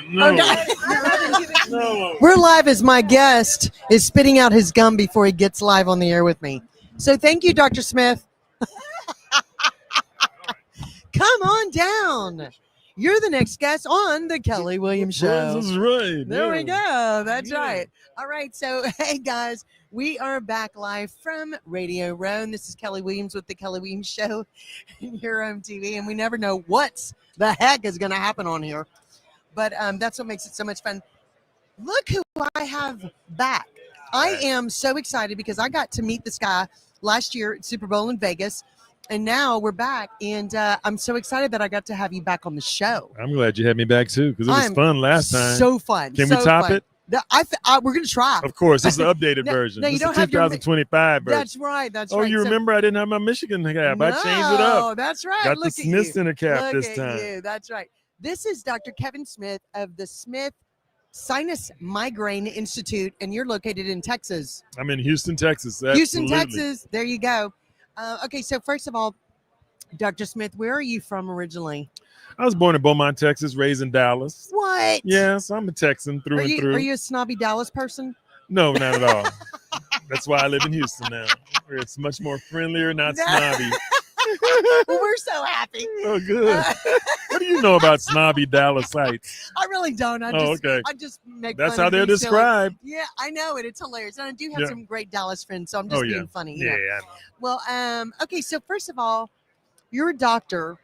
No. We're live as my guest is spitting out his gum before he gets live on the air with me. So thank you, Dr. Smith. Come on down. You're the next guest on the Kelly Williams Show. That's right. There we go. That's right. All right. So, hey, guys, we are back live from Radio Row. And this is Kelly Williams with the Kelly Williams Show here on TV. And we never know what the heck is going to happen on here. But that's what makes it so much fun. Look who I have back. I am so excited because I got to meet this guy last year at Super Bowl in Vegas. And now we're back, and I'm so excited that I got to have you back on the show. I'm glad you had me back, too, because it was fun last time. So fun. Can we top it? We're going to try. Of course. This is the updated version. No, you this don't is the 2025 version. That's right. That's right. Oh, you remember I didn't have my Michigan cap. I changed it up. Oh, that's right. Got the Smith Sinus cap this time. You. That's right. This is Dr. Kevin Smith of the Smith Sinus Migraine Institute, and you're located in Texas. I'm in Houston, Texas. Absolutely. Houston, Texas. There you go. Okay, so first of all, Dr. Smith, where are you from originally? I was born in Beaumont, Texas, raised in Dallas. What? Yes, I'm a Texan through and through. Are you a snobby Dallas person? No, not at all. That's why I live in Houston now. Where it's much more friendlier, not snobby. Well, we're so happy. Oh, good. What do you know about snobby Dallasites? I really don't. I just make That's fun how of they're described. Silly. Yeah, I know it. It's hilarious. And I do have some great Dallas friends, so I'm just being funny. Yeah, I know. Well, okay, so first of all, you're a doctor,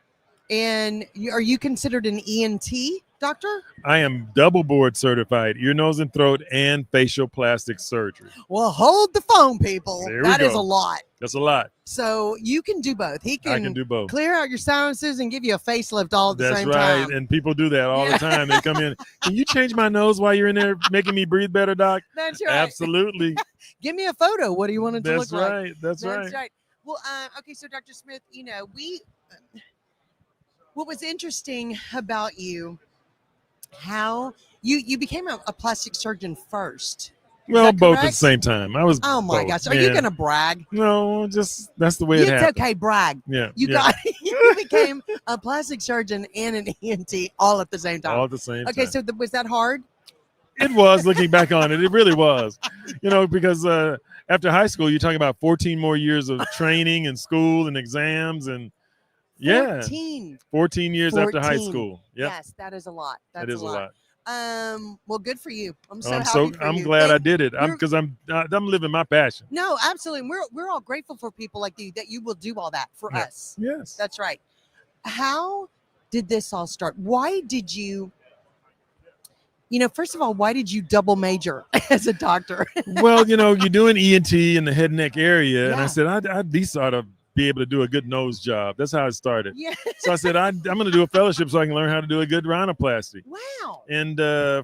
and are you considered an ENT doctor? I am double board certified, ear, nose, and throat, and facial plastic surgery. Well, hold the phone, people. That is a lot. That's a lot. So you can do both. I can do both. Clear out your sinuses and give you a facelift all at the same time. That's right. And people do that all the time. They come in. Can you change my nose while you're in there making me breathe better, Doc? That's right. Absolutely. Give me a photo. What do you want it to look like? That's right. Well, okay, so Dr. Smith, what was interesting about you, how you became a plastic surgeon first. Well, both at the same time. I was. Oh my gosh! Are you gonna brag? No, just that's the way it happened. It's okay, brag. Yeah, you became a plastic surgeon and an ENT all at the same time. All at the same time. Okay, so was that hard? It was, looking back on it. It really was. Because after high school, you're talking about 14 more years of training and school and exams and 14 years after high school. Yep. Yes, that is a lot. That is a lot. Well, good for you. I'm so happy for you. I'm glad I did it. Because I'm living my passion. No, absolutely. We're all grateful for people like you that you will do all that for us. Yes, that's right. How did this all start? Why did you? First of all, why did you double major as a doctor? Well, you're doing ENT in the head and neck area, and I said I'd at least ought to be able to do a good nose job. That's how it started. Yeah. So I said I'm going to do a fellowship so I can learn how to do a good rhinoplasty. Wow. And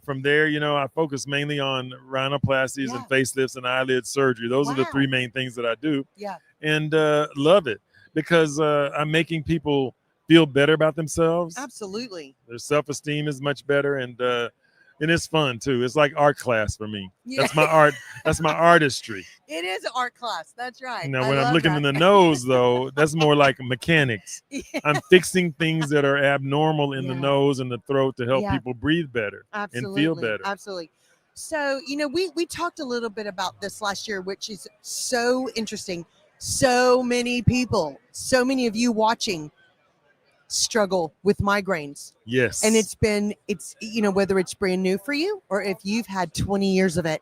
from there, I focus mainly on rhinoplasties and facelifts and eyelid surgery. Those are the three main things that I do. Yeah. And love it because I'm making people feel better about themselves. Absolutely. Their self-esteem is much better, and it's fun too. It's like art class for me. Yeah. That's my art. That's my artistry. It is an art class. That's right. Now, when I'm looking in the nose, though, that's more like mechanics. Yeah. I'm fixing things that are abnormal in the nose and the throat to help people breathe better and feel better. Absolutely. So, we talked a little bit about this last year, which is so interesting. So many people, so many of you watching struggle with migraines. Yes. And it's whether it's brand new for you or if you've had 20 years of it.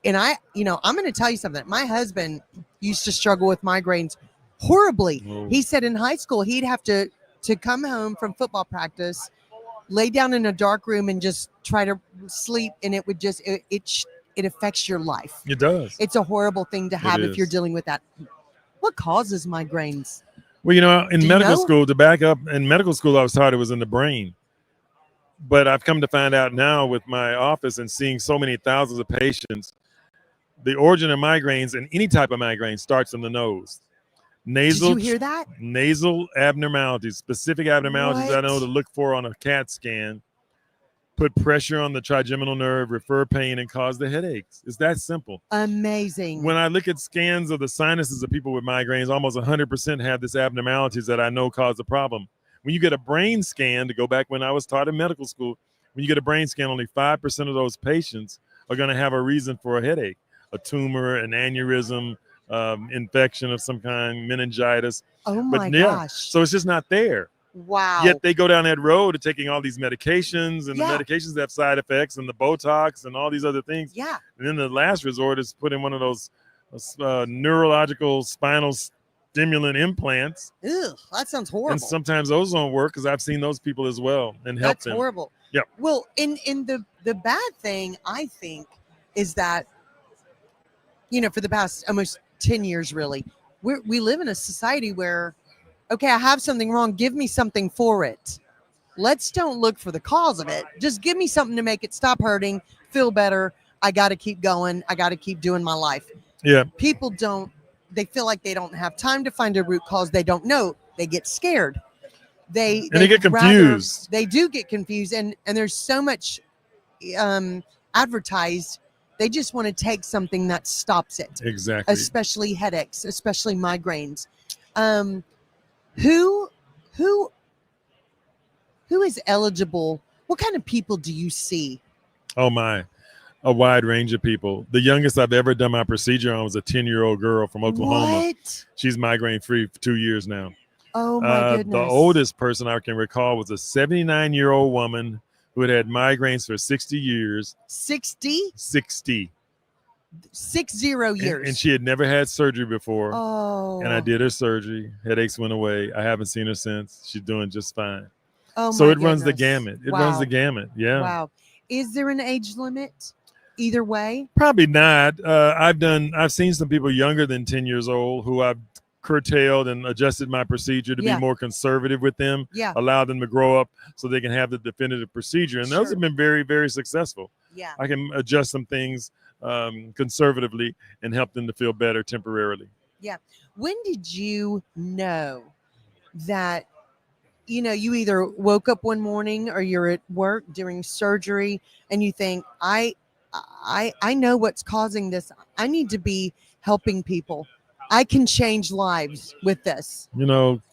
And I'm going to tell you something. My husband used to struggle with migraines horribly. Whoa. He said in high school, he'd have to come home from football practice, lay down in a dark room and just try to sleep. And it would just, it affects your life. It does. It's a horrible thing to have if you're dealing with that. What causes migraines? Well, in medical school, to back up, in medical school, I was taught it was in the brain. But I've come to find out now with my office and seeing so many thousands of patients, the origin of migraines and any type of migraine starts in the nose. Nasal, did you hear that? Nasal abnormalities, specific abnormalities I know to look for on a CAT scan, put pressure on the trigeminal nerve, refer pain, and cause the headaches. It's that simple. Amazing. When I look at scans of the sinuses of people with migraines, almost 100% have this abnormalities that I know cause the problem. When you get a brain scan, to go back when I was taught in medical school, when you get a brain scan, only 5% of those patients are going to have a reason for a headache, a tumor, an aneurysm, infection of some kind, meningitis. Oh my gosh. So it's just not there. Wow. Yet they go down that road of taking all these medications, and the medications have side effects, and the Botox and all these other things. Yeah. And then the last resort is put in one of those neurological spinal stimulant implants. Ew, that sounds horrible. And sometimes those don't work, because I've seen those people as well and help them. That's horrible. Yep. Well, in the bad thing, I think, is that, for the past almost 10 years, really, we live in a society where, okay, I have something wrong. Give me something for it. Let's don't look for the cause of it. Just give me something to make it stop hurting, feel better. I got to keep going. I got to keep doing my life. Yeah. People they feel like they don't have time to find a root cause. They don't know. They get scared. They get confused. They do get confused. And there's so much advertised. They just want to take something that stops it. Exactly. Especially headaches, especially migraines. Who is eligible? What kind of people do you see? Oh my, a wide range of people. The youngest I've ever done my procedure on was a 10-year-old girl from Oklahoma. What? She's migraine free for 2 years now. Oh my goodness. The oldest person I can recall was a 79-year-old woman who had migraines for 60 years. 60? 60. 60 years. And she had never had surgery before. Oh. And I did her surgery. Headaches went away. I haven't seen her since. She's doing just fine. Oh, so my it runs the goodness. gamut. It runs the gamut. Yeah. Wow. Is there an age limit either way? Probably not. I've seen some people younger than 10 years old who I've curtailed and adjusted my procedure to be more conservative with them. Yeah. Allow them to grow up so they can have the definitive procedure. And those have been very, very successful. Yeah. I can adjust some things conservatively and help them to feel better temporarily. Yeah. When did you know that, you either woke up one morning or you're at work during surgery and you think, I know what's causing this. I need to be helping people. I can change lives with this.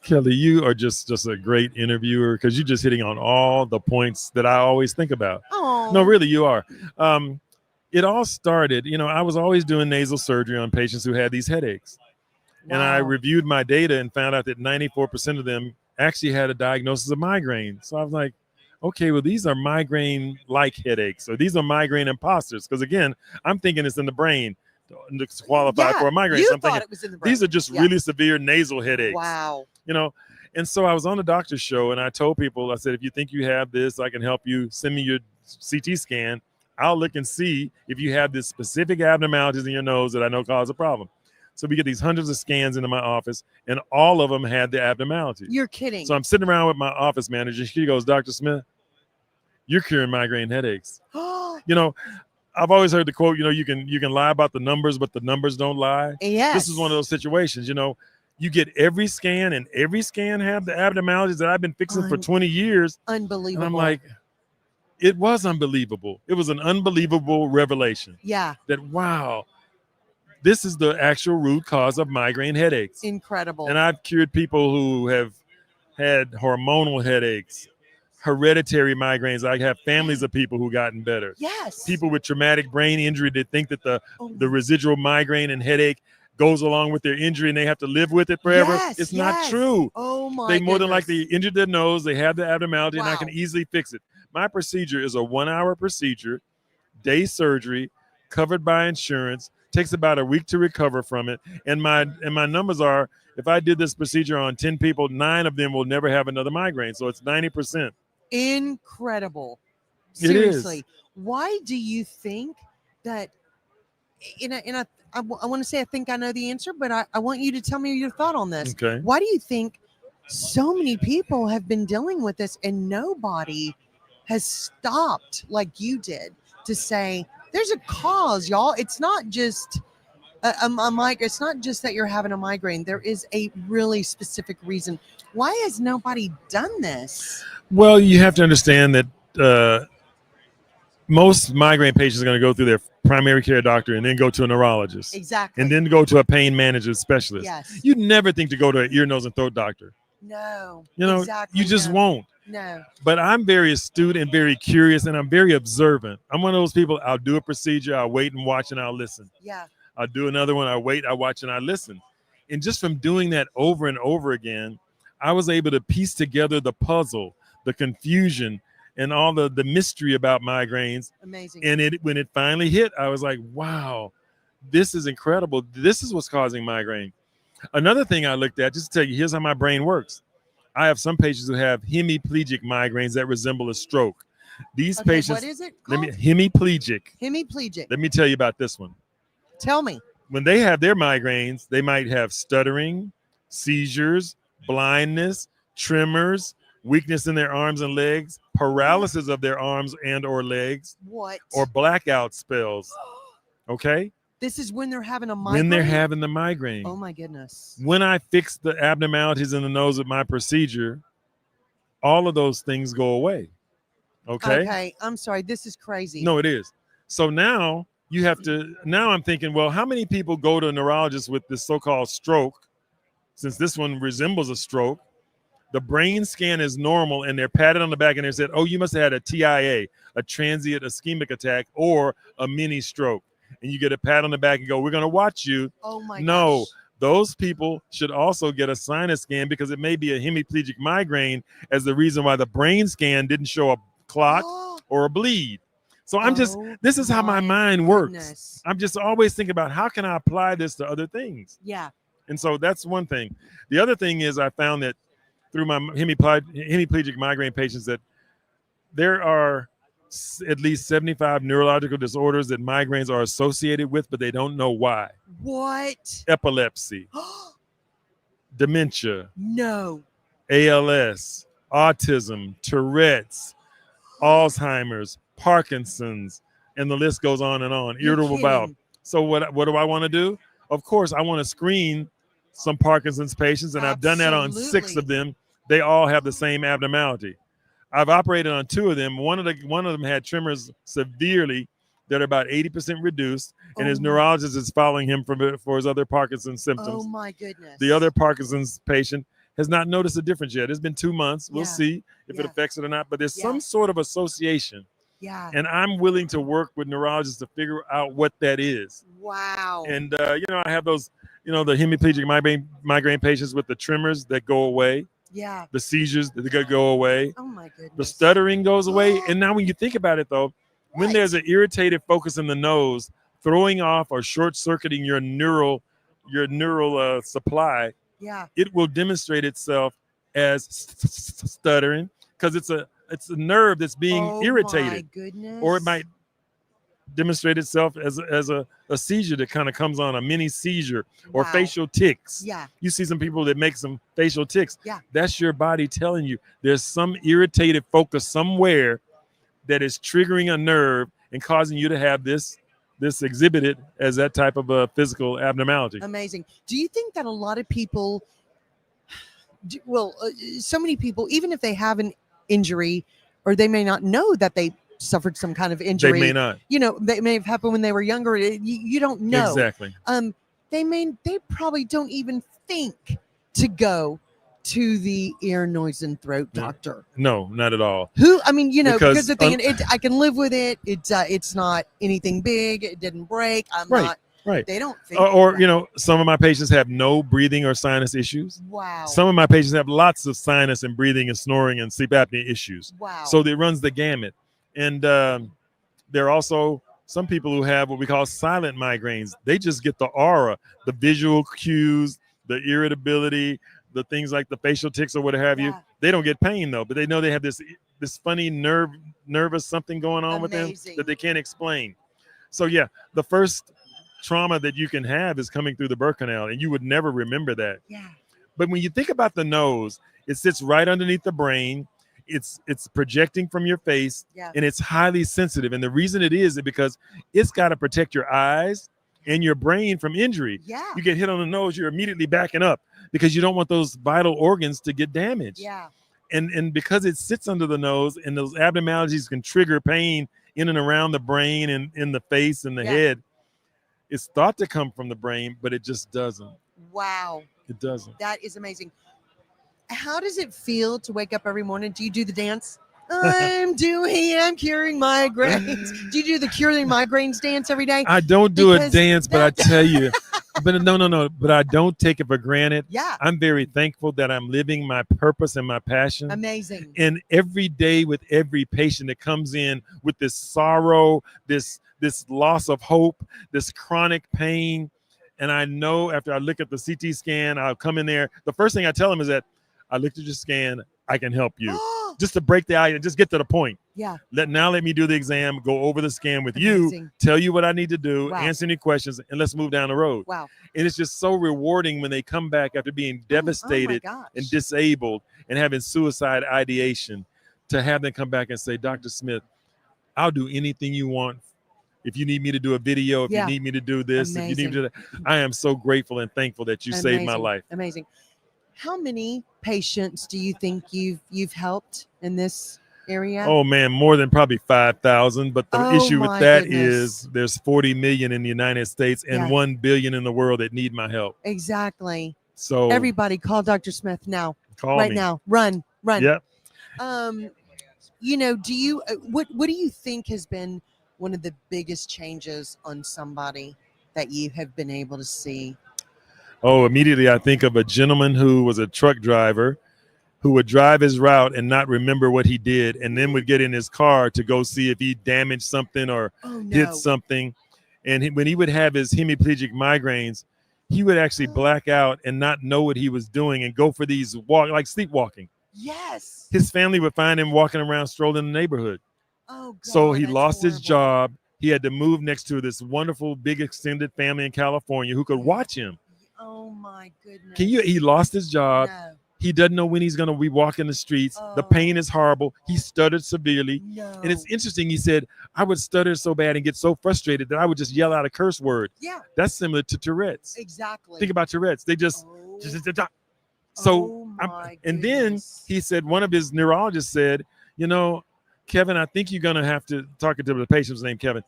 Kelly, you are just a great interviewer, because you're just hitting on all the points that I always think about. Oh. No, really, you are. It all started, I was always doing nasal surgery on patients who had these headaches. Wow. And I reviewed my data and found out that 94% of them actually had a diagnosis of migraine. So I was like, okay, well, these are migraine-like headaches, or these are migraine imposters. Because again, I'm thinking it's in the brain to qualify for a migraine. You so I'm thought thinking, it was in the brain. these are just really severe nasal headaches. Wow. And so I was on the doctor's show, and I told people, I said, if you think you have this, I can help you. Send me your CT scan. I'll look and see if you have this specific abnormalities in your nose that I know cause a problem. So we get these hundreds of scans into my office, and all of them had the abnormality. You're kidding. So I'm sitting around with my office manager. She goes, Dr. Smith, you're curing migraine headaches. I've always heard the quote, you can lie about the numbers, but the numbers don't lie. Yes. This is one of those situations, you get every scan, and every scan have the abnormalities that I've been fixing for 20 years. Unbelievable. And I'm like, it was unbelievable. It was an unbelievable revelation. Yeah. That, wow, this is the actual root cause of migraine headaches. Incredible. And I've cured people who have had hormonal headaches, hereditary migraines. I have families of people who gotten better. Yes. People with traumatic brain injury that think that the residual migraine and headache goes along with their injury and they have to live with it forever. Yes, it's not true. Oh my They more than goodness. likely injured their nose. They have the abnormality, and I Wow. can easily fix it. My procedure is a 1-hour procedure, day surgery, covered by insurance. Takes about a week to recover from it. And my numbers are, if I did this procedure on 10 people, 9 of them will never have another migraine. So it's 90%. Incredible. It Seriously. is. Why do you think that, I want to say I think I know the answer, but I want you to tell me your thought on this. Okay. Why do you think so many people have been dealing with this and nobody has stopped like you did to say, there's a cause, y'all. It's not just a migraine. It's not just that you're having a migraine. There is a really specific reason. Why has nobody done this? Well, you have to understand that most migraine patients are going to go through their primary care doctor and then go to a neurologist. Exactly. And then go to a pain management specialist. Yes. You'd never think to go to an ear, nose, and throat doctor. No. You know, Exactly. you just no. won't. No. But I'm very astute and very curious, and I'm very observant. I'm one of those people. I'll do a procedure, I'll wait and watch, and I'll listen. Yeah. I'll do another one, I wait, I watch, and I listen. And just from doing that over and over again, I was able to piece together the puzzle, the confusion, and all the mystery about migraines. Amazing. And when it finally hit, I was like, wow, this is incredible. This is what's causing migraine. Another thing I looked at, just to tell you, here's how my brain works. I have some patients who have hemiplegic migraines that resemble a stroke. These Okay, patients, what is it let called? me hemiplegic. Hemiplegic. Let me tell you about this one. Tell me. When they have their migraines, they might have stuttering, seizures, blindness, tremors, weakness in their arms and legs, paralysis of their arms and or legs, What? or blackout spells. Okay? This is when they're having a migraine? When they're having the migraine. Oh my goodness. When I fix the abnormalities in the nose with my procedure, all of those things go away. Okay? Okay, I'm sorry. This is crazy. No, it is. So now you have to, now I'm thinking, well, how many people go to a neurologist with this so-called stroke? Since this one resembles a stroke, the brain scan is normal and they're patted on the back and they said, oh, you must have had a TIA, a transient ischemic attack, or a mini stroke. And you get a pat on the back and go, we're going to watch you. Oh my No, gosh. those people should also get a sinus scan because it may be a hemiplegic migraine as the reason why the brain scan didn't show a clot or a bleed. So I'm just, this is how my mind works. I'm just always thinking about how can I apply this to other things? Yeah. And so that's one thing. The other thing is I found that through my hemiplegic migraine patients that there are at least 75 neurological disorders that migraines are associated with, but they don't know why. What? Epilepsy, dementia, No. ALS, autism, Tourette's, Alzheimer's, Parkinson's, and the list goes on and on. Irritable bowel. So what do I want to do? Of course, I want to screen some Parkinson's patients, and I've done that on 6 of them. They all have the same abnormality. I've operated on 2 of them. One of them had tremors severely that are about 80% reduced, and his neurologist is following him for his other Parkinson's symptoms. Oh my goodness. The other Parkinson's patient has not noticed a difference yet. It's been 2 months. We'll see if it affects it or not, but there's some sort of association. Yeah. And I'm willing to work with neurologists to figure out what that is. Wow. And, I have those, the hemiplegic migraine patients with the tremors that go away. Yeah. The seizures that go away. Oh my goodness. The stuttering goes away. And now when you think about it, though, when there's an irritated focus in the nose, throwing off or short-circuiting your neural supply, it will demonstrate itself as stuttering because it's a nerve that's being irritated. My goodness. Or it might demonstrate itself as a seizure that kind of comes on, a mini seizure, or facial tics. Yeah. You see some people that make some facial tics. Yeah. That's your body telling you there's some irritated focus somewhere that is triggering a nerve and causing you to have this exhibited as that type of a physical abnormality. Amazing. Do you think that a lot of people, so many people, even if they have an injury or they may not know that they suffered some kind of injury, they may not. They may have happened when they were younger. You don't know. Exactly. They probably don't even think to go to the ear, nose, and throat doctor. No, not at all. Because the thing, I can live with it. It's not anything big. It didn't break. I'm not. Right. They don't think. Some of my patients have no breathing or sinus issues. Wow. Some of my patients have lots of sinus and breathing and snoring and sleep apnea issues. Wow. So it runs the gamut. And there are also some people who have what we call silent migraines. They just get the aura, the visual cues, the irritability, the things like the facial tics or what have you. They don't get pain though, but they know they have this funny nervous something going on with them that they can't explain. So the first trauma that you can have is coming through the birth canal, and you would never remember that. Yeah. But when you think about the nose, it sits right underneath the brain. It's projecting from your face, and it's highly sensitive. And the reason it is because it's got to protect your eyes and your brain from injury. Yeah. You get hit on the nose, you're immediately backing up because you don't want those vital organs to get damaged. Yeah. And because it sits under the nose, and those abnormalities can trigger pain in and around the brain and in the face and the head. It's thought to come from the brain, but it just doesn't. Wow. It doesn't. That is amazing. How does it feel to wake up every morning? Do you do the dance? I'm curing migraines. Do you do the curing migraines dance every day? I don't do a Because dance, but I that- tell you, but no. But I don't take it for granted. Yeah, I'm very thankful that I'm living my purpose and my passion. amazing. And every day with every patient that comes in with this sorrow, this loss of hope, this chronic pain. And I know after I look at the CT scan, I'll come in there. The first thing I tell them is that I looked at your scan, I can help you. Just to break the ice and just get to the point. Yeah, Let me do the exam, go over the scan with amazing. you, tell you what I need to do, Wow. answer any questions, and let's move down the road. Wow. And it's just so rewarding when they come back after being devastated oh my gosh. and disabled and having suicide ideation, to have them come back and say, Dr. Smith, I'll do anything you want. If you need me to do a video, if Yeah. you need me to do this, if you need me to do Amazing. that, I am so grateful and thankful that you saved my Amazing. life. Amazing. How many patients do you think you've helped in this area? Oh man, more than probably 5,000. But the Oh, issue with my that goodness. is there's 40 million in the United States and Yeah. 1 billion in the world that need my help. Exactly. So Everybody call Dr. Smith now. call right me. now. Run. Yep. You know, do you what do you think has been one of the biggest changes on somebody that you have been able to see? Oh, immediately I think of a gentleman who was a truck driver who would drive his route and not remember what he did, and then would get in his car to go see if he damaged something or Oh no. hit something. And when he would have his hemiplegic migraines, he would actually black out and not know what he was doing and go for these like sleepwalking. Yes. His family would find him walking around, strolling the neighborhood. Oh God. So he that's lost his horrible. job. He had to move next to this wonderful, big, extended family in California who could watch him. Oh my goodness. He lost his job. No. He doesn't know when he's going to be walking the streets. The pain is horrible. He stuttered severely. No. And it's interesting. He said, I would stutter so bad and get so frustrated that I would just yell out a curse word. Yeah. That's similar to Tourette's. Exactly. Think about Tourette's. They just. Oh. So, my and then goodness. he said, one of his neurologists said, you know, Kevin, I think you're going to have to, talking to the patient's named Kevin,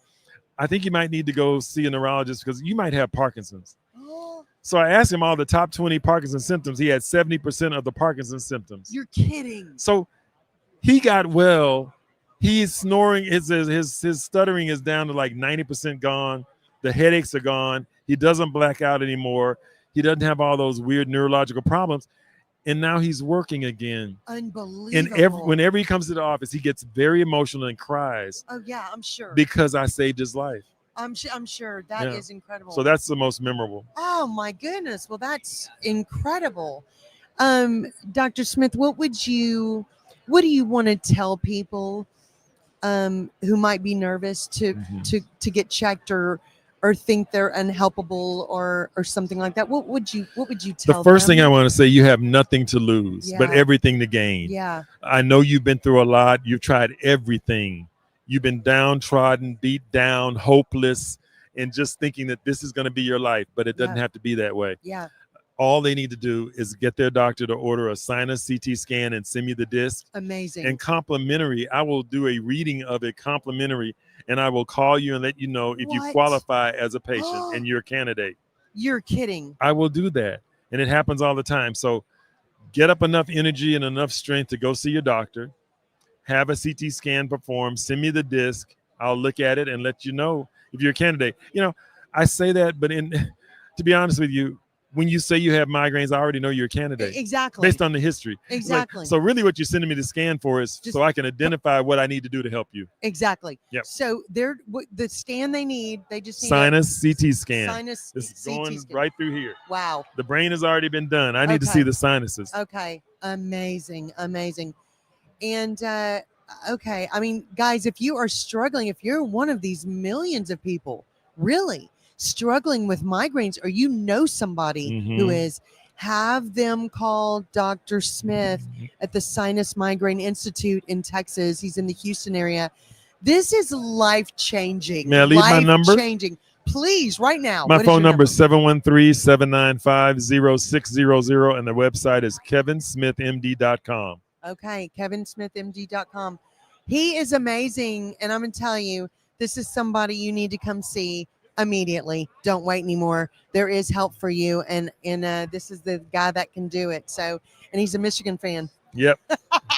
I think you might need to go see a neurologist because you might have Parkinson's. So I asked him all the top 20 Parkinson's symptoms. He had 70% of the Parkinson's symptoms. You're kidding. So he got well. He's snoring. His stuttering is down to like 90% gone. The headaches are gone. He doesn't black out anymore. He doesn't have all those weird neurological problems. And now he's working again. Unbelievable. And whenever he comes to the office, he gets very emotional and cries. Oh yeah, I'm sure. Because I saved his life. I'm sure that is incredible. So that's the most memorable. Oh my goodness. Well, that's incredible. Dr. Smith, what do you want to tell people who might be nervous to get checked or think they're unhelpable or something like that? What would you tell them? The first thing I want to say, you have nothing to lose, but everything to gain. Yeah. I know you've been through a lot. You've tried everything. You've been downtrodden, beat down, hopeless, and just thinking that this is going to be your life, but it doesn't have to be that way. Yeah. All they need to do is get their doctor to order a sinus CT scan and send me the disc. Amazing. And complimentary, I will do a reading of it complimentary, and I will call you and let you know if you qualify as a patient and you're a candidate. You're kidding. I will do that. And it happens all the time. So get up enough energy and enough strength to go see your doctor. Have a CT scan performed, send me the disc. I'll look at it and let you know if you're a candidate. You know, I say that, but to be honest with you, when you say you have migraines, I already know you're a candidate. Exactly. Based on the history. Exactly. So really what you're sending me the scan for is so I can identify what I need to do to help you. Exactly. Yep. So the scan they need, they just need sinus CT scan. Sinus This is CT going scan. right through here. Wow. The brain has already been done. I need to see the sinuses. Okay. Amazing. Amazing. And okay. I mean, guys, if you are struggling, if you're one of these millions of people really struggling with migraines, or you know somebody who is, have them call Dr. Smith at the Sinus Migraine Institute in Texas. He's in the Houston area. This is life-changing. May I leave my number? Life-changing. Please, right now. My phone number is 713-795-0600, and the website is kevinsmithmd.com. Okay, kevinsmithmd.com. He is amazing, and I'm going to tell you, this is somebody you need to come see. immediately. Don't wait anymore. There is help for you, and this is the guy that can do it. So, and he's a Michigan fan. Yep.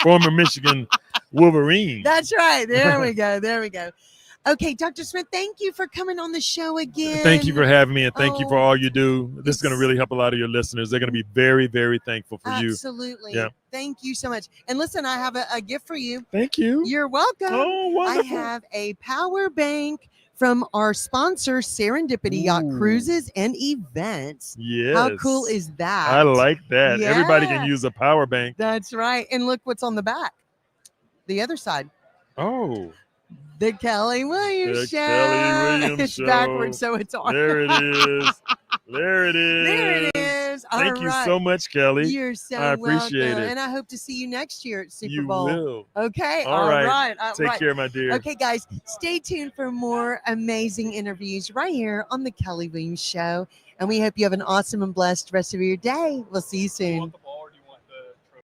Former Michigan Wolverine. That's right. There we go. There we go. Okay, Dr. Smith, thank you for coming on the show again. Thank you for having me, and thank you for Oh, all you do. This is going to really help a lot of your listeners. They're going to be very, very thankful for you. Absolutely. Yeah. Thank you so much. And listen, I have a gift for you. Thank you. You're welcome. Oh, wonderful. I have a power bank from our sponsor, Serendipity Yacht Ooh. Cruises and Events. Yes. How cool is that? I like that. Yeah. Everybody can use a power bank. That's right. And look what's on the back. The other side. Oh. The Kelly Williams The Show. Kelly Williams It's Show. backwards, so it's on. There it is. There it is. There it is. Thank All you right. so much, Kelly. You're so I appreciate welcome. it. And I hope to see you next year at Super You Bowl. will. Okay. All right. All Take right. care, my dear. Okay, guys, stay tuned for more amazing interviews right here on the Kelly Williams Show. And we hope you have an awesome and blessed rest of your day. We'll see you soon.